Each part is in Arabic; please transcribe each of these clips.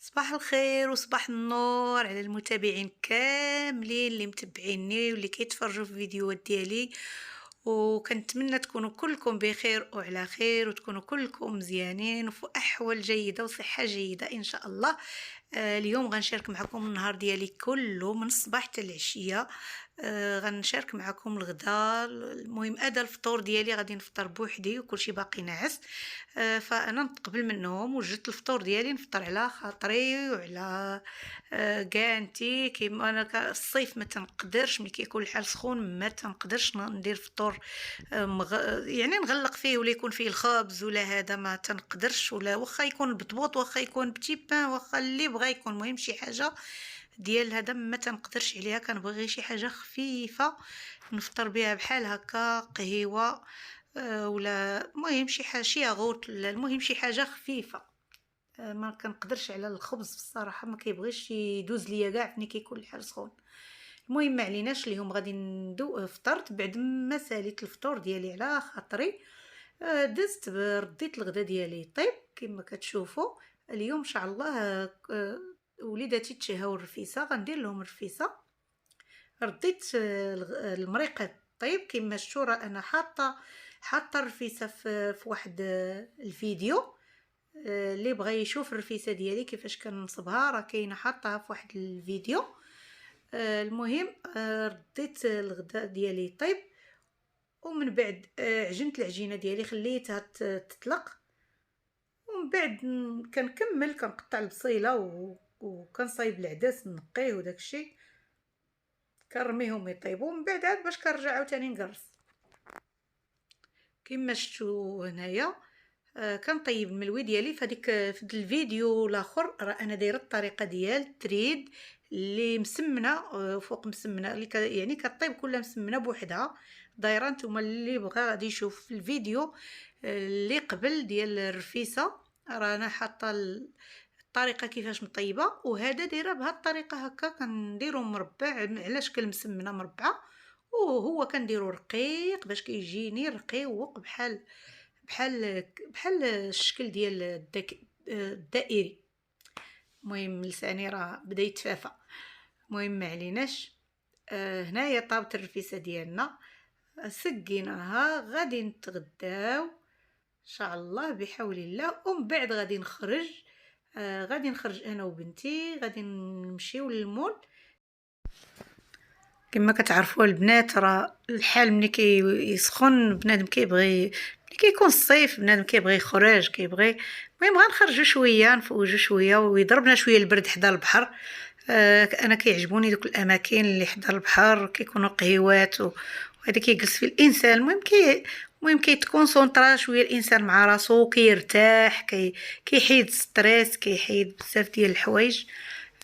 صباح الخير وصباح النور على المتابعين كاملين اللي متبعيني واللي كيتفرجوا في الفيديوهات ديالي. وكنتمنى تكونوا كلكم بخير وعلى خير وتكونوا كلكم مزيانين وفي احوال جيده وصحه جيده ان شاء الله. اليوم غنشارك معكم النهار ديالي كله من الصباح حتى العشيه. غنشارك معكم الغداء. المهم هذا الفطور ديالي غادي نفطر بوحدي وكلشي باقي ناعس. فانا نتقبل منهم وجدت الفطور ديالي نفطر على خاطري وعلى كانتي كيما انا الصيف ما تنقدرش ملي كيكون الحال سخون ما تنقدرش ندير فطور. يعني نغلق فيه ولا يكون فيه الخبز ولا هذا ما تنقدرش، ولا واخا يكون بطبوط واخا يكون بتي بان واخا اللي بغا يكون، المهم شي حاجه ديال هذا ما تنقدرش عليها. كنبغي شي حاجه خفيفه نفطر بها بحال هكا قهوه، ولا المهم شي حاجه شي ياغورت، المهم شي حاجه خفيفه. ما كنقدرش على الخبز الصراحه، ما كيبغيش يدوز ليا كاع ملي كيكون الحال سخون. المهم ما عليناش، اليوم غادي فطرت بعد ما ساليت الفطور ديالي على خاطري. دزت رديت الغدا ديالي طيب كما كتشوفوا. اليوم ان شاء الله وليداتي تشهاو الرفيسه، غندير لهم الرفيسه. رديت المريقه طيب كما شفتوا، راه انا حاطه الرفيسه في واحد الفيديو. اللي بغى يشوف الرفيسه ديالي كيفاش كنصبها راه كاينه حاطها في واحد الفيديو. المهم رديت الغداء ديالي طيب، ومن بعد عجنت العجينه ديالي خليتها تطلق، ومن بعد كنكمل كنقطع البصيله وكنصايب العدس نقيه وداكشي كنرميهم يطيبوا، من بعد عاد باش كنرجع عاوتاني نقرص كما شفتوا هنايا. كنطيب الملوي ديالي في الفيديو الاخر راه انا دايره الطريقه ديال التريد اللي مسمنه فوق مسمنه اللي يعني كطيب كلها مسمنه بوحدها دايره. نتوما اللي بغى غادي يشوف في الفيديو اللي قبل ديال الرفيسه، رانا حاطه الطريقه كيفاش مطيبه، وهذا دايره بهذه الطريقه هكا كنديرو مربع على شكل مسمنه مربعه، وهو كنديرو رقيق باش كيجيني رقيق بحال الشكل ديال الدائري. المهم لساني راه بدا يتفافى. المهم ما عليناش. هنايا طابت الرفيسه ديالنا سقيناها غادي نتغداو ان شاء الله بحول الله، ومن بعد غادي نخرج. غادي نخرج انا وبنتي غادي نمشيو للمول. كما كتعرفوا البنات راه الحال ملي كيسخن بنادم كيبغي، ملي كيكون الصيف بنادم كيبغي يخرج كيبغي. المهم غنخرجوا شويه نفوجوا شويه ويضربنا شويه البرد حدا البحر. انا كيعجبوني دوك الاماكن اللي حدا البحر كيكونوا قهيوات وهذا كيجلس فيه الانسان. المهم كيتكونسونطرا شويه الانسان مع راسو كيرتاح كيحيد ستريس كيحيد بزاف ديال الحوايج.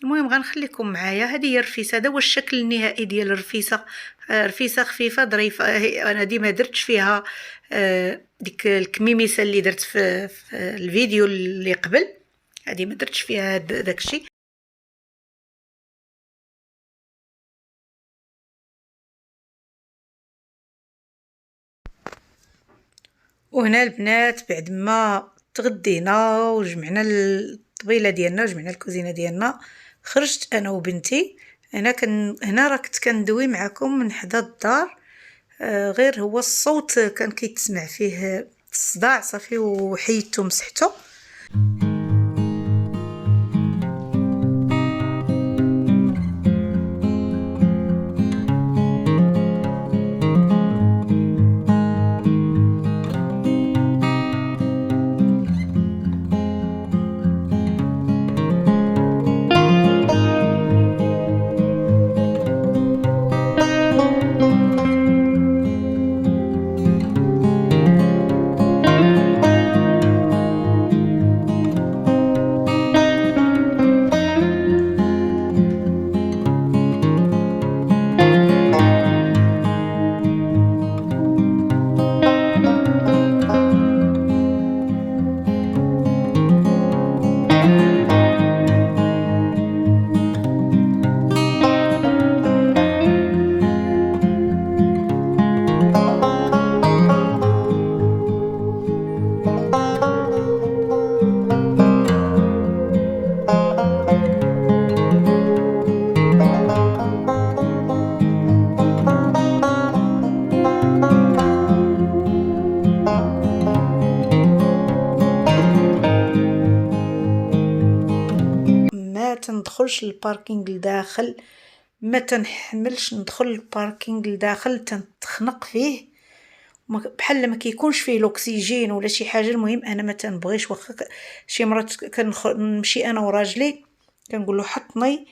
المهم غنخليكم معايا. هذه هي الرفيسه، هذا هو الشكل النهائي ديال الرفيسه. رفيسه خفيفه ظريفه. انا ديما درتش فيها ديك الكميميسه اللي درت في الفيديو اللي قبل، هذه ما درتش فيها داكشي. وهنا البنات بعد ما تغدينا وجمعنا الطبيله ديالنا وجمعنا الكوزينه ديالنا، خرجت انا وبنتي. هنا راه كنت كندوي معكم من حدا الدار. غير هو الصوت كان كيتسمع فيه الصداع صافي وحيدته مسحته. تندخلش للباركينغ لداخل، ما تنحملش ندخل للباركينغ لداخل، تنتخنق فيه بحال ما كيكونش فيه الاكسجين ولا شي حاجه. المهم انا ما تنبغيش، واخا شي مرات نمشي انا وراجلي كنقول له حطني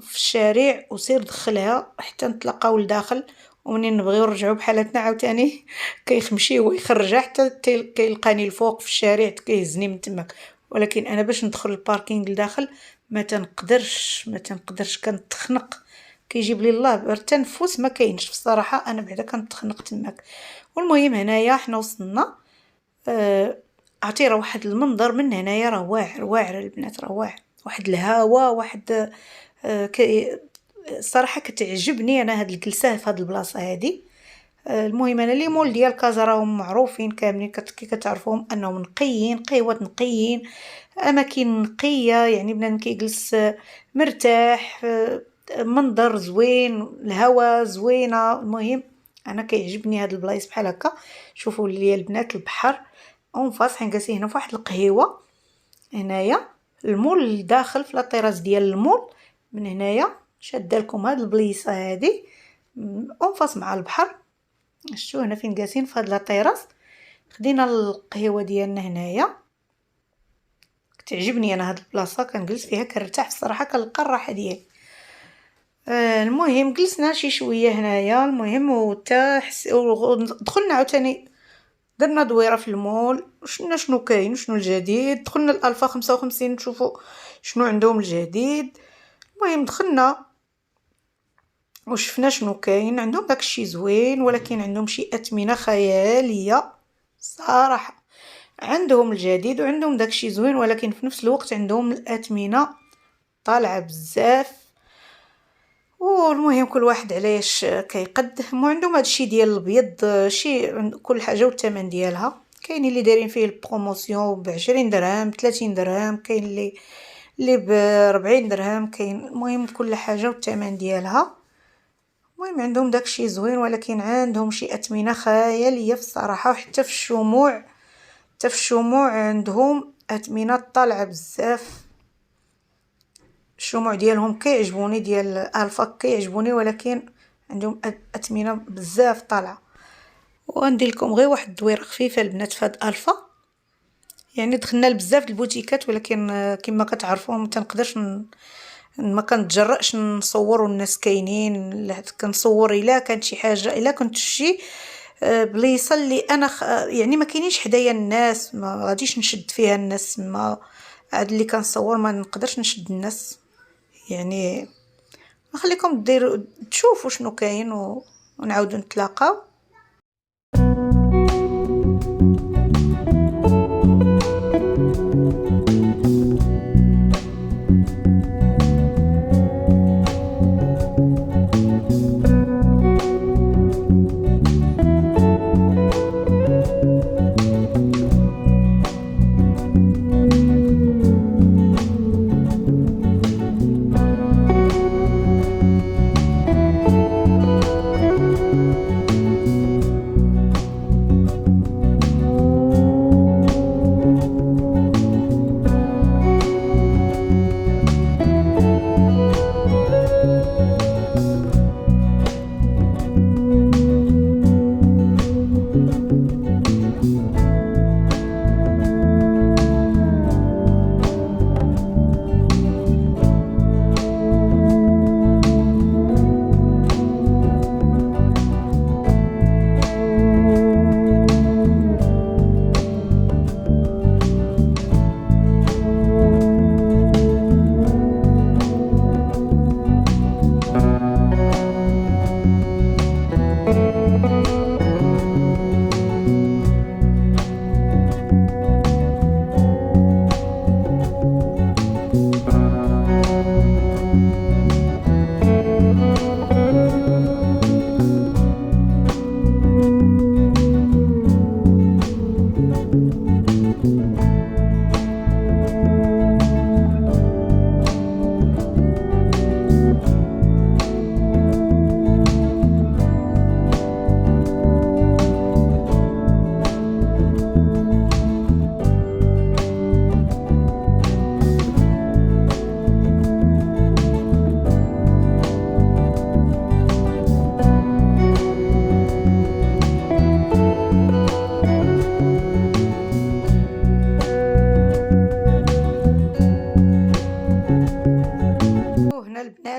في الشارع وسير دخلها حتى نتلاقاو لداخل، ومنين نبغيو نرجعوا بحالتنا عاوتاني كيخمشي هو يخرجها حتى كيلقاني الفوق في الشارع كيهزني من تماك. ولكن انا باش ندخل الباركينغ لداخل ما تنقدرش كنتخنق، كيجيب لي الله التنفس ما كاينش. بصراحه انا بعدا كنتخنق تماك. والمهم هنايا حنا وصلنا، عطي راه واحد المنظر من هنايا راه واعر واعر البنات، راه واعر، واحد الهواء، واحد صراحه كتعجبني انا هاد الجلسه في هاد البلاصه هادي. المهم انا لي مول ديال كازا راهم معروفين كاملين، كي كتعرفوهم انهم نقيين، قهوات نقيين، اماكن نقيه، يعني بنادم كيجلس مرتاح، منظر زوين، الهواء زوينه. المهم انا كيعجبني هاد البلايص بحال هكا. شوفوا لي البنات البحر اون فاس، حنا جالسين هنا فواحد القهيوه هنايا، المول داخل في لاطيراس ديال المول. من هنايا شاده لكم هاد البليصه هادي اون فاس مع البحر. شفتوا هنا فين جالسين في هاد لاطيراس، خدينا القهوه ديالنا هنايا. كتعجبني انا هاد البلاصه، كنجلس فيها كنرتاح بصراحه، كنلقى الراحه ديالي. المهم جلسنا شي شويه هنايا. المهم دخلنا عاوتاني درنا دويره في المول، شنو كاين شنو الجديد. دخلنا الالفا 55 نشوفوا شنو عندهم الجديد. المهم دخلنا وشفنا شنو كاين عندهم، داكشي زوين، ولكن عندهم شي اثمنه خياليه صراحه. عندهم الجديد وعندهم داكشي زوين، ولكن في نفس الوقت عندهم الاثمنه طالعه بزاف. والمهم كل واحد علاش كيقد. وعندهم هادشي ديال الابيض، شي كل حاجه والثمن ديالها. كاين اللي دايرين فيه البروموسيون ب20 درهم 30 درهم، كاين اللي ب40 درهم، كاين المهم كل حاجه والثمن ديالها. المهم عندهم داكشي زوين، ولكن عندهم شي اثمنه خياليه في الصراحه. وحتى في الشموع عندهم اثمنه طالعه بزاف. الشموع ديالهم كيعجبوني، ديال الفا كيعجبوني، ولكن عندهم اثمنه بزاف طالعه. وغندير لكم غير واحد الدويره خفيفه البنات في هاد الفا. يعني دخلنا لبزاف البوتيكات، ولكن كما كتعرفوا ما تنقدرش ما كنتجرأش نصور الناس كاينين. كنصور الا كانت شي حاجه، الا كنت شي بليصه اللي انا يعني ما كاينينش حدايا الناس، ما غاديش نشد فيها الناس. ما هاد اللي كنصور ما نقدرش نشد الناس، يعني نخليكم ديروا تشوفوا شنو كاين ونعاودوا نتلاقاو.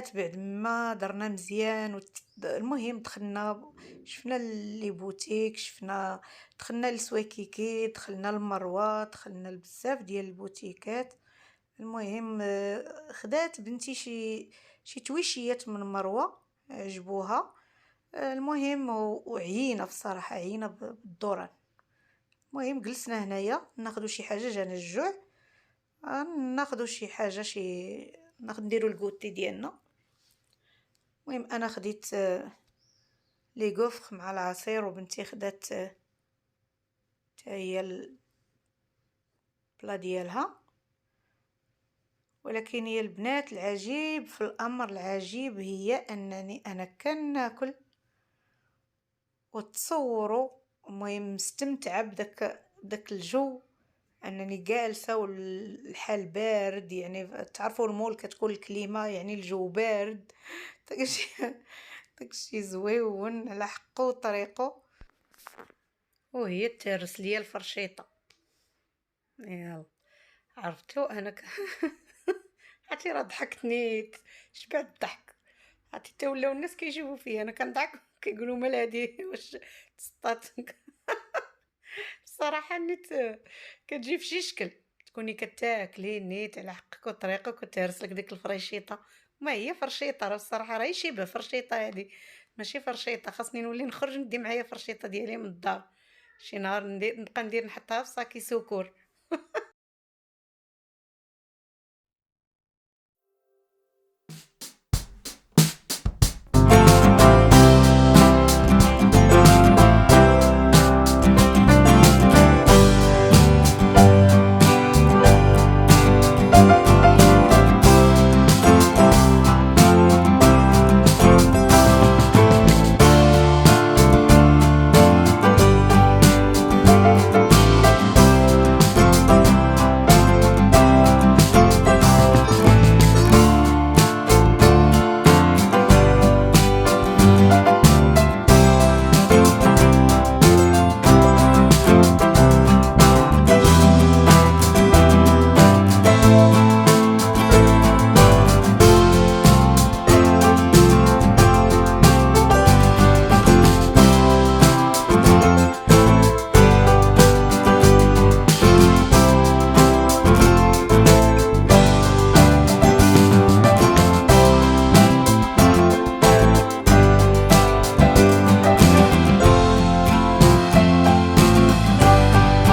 خدات بعد ما درنا مزيان المهم دخلنا، شفنا لي بوتيك، دخلنا لسواكيكي، دخلنا لمروة، دخلنا لبزاف ديال البوتيكات. المهم خدات بنتي شي تويشيات من مروة عجبوها. المهم وعيينا بصراحة، عيينا بالدوران. المهم جلسنا هنايا ناخدو شي حاجة، جانا الجوع، ناخدو شي حاجة، نديرو الكوتي ديالنا. المهم انا خديت لي غوفر مع العصير، وبنتي خدات تا هي البلا ديالها. ولكن هي البنات العجيب في الامر، العجيب هي انني انا كناكل وتصوروا. المهم مستمتعه بداك الجو، انني جالسه والحال بارد، يعني تعرفوا المول كتكون الكليمه، يعني الجو بارد. داكشي زويون على حقه وطريقه. وهي تهرس ليا الفرشيطه. يلا عرفتو انا عرفتي راه ضحكتني، شبعت الضحك. عرفتي حتى ولاو الناس كيشوفوا فيا انا كنضحك، كيقولوا مال هادي واش تسطات. بصراحه نيت كتجي في شي شكل، تكوني كتاكلي نيت على حقك وطريقك وتهرس لك ديك الفريشيطه. ما هي فرشيطه، راه بصراحه راهي شبه فرشيطه هادي، ماشي فرشيطه. خاصني نولي نخرج ندي معايا فرشيطه ديالي من الدار، شي نهار نبقى نحطها في صاكي سكر.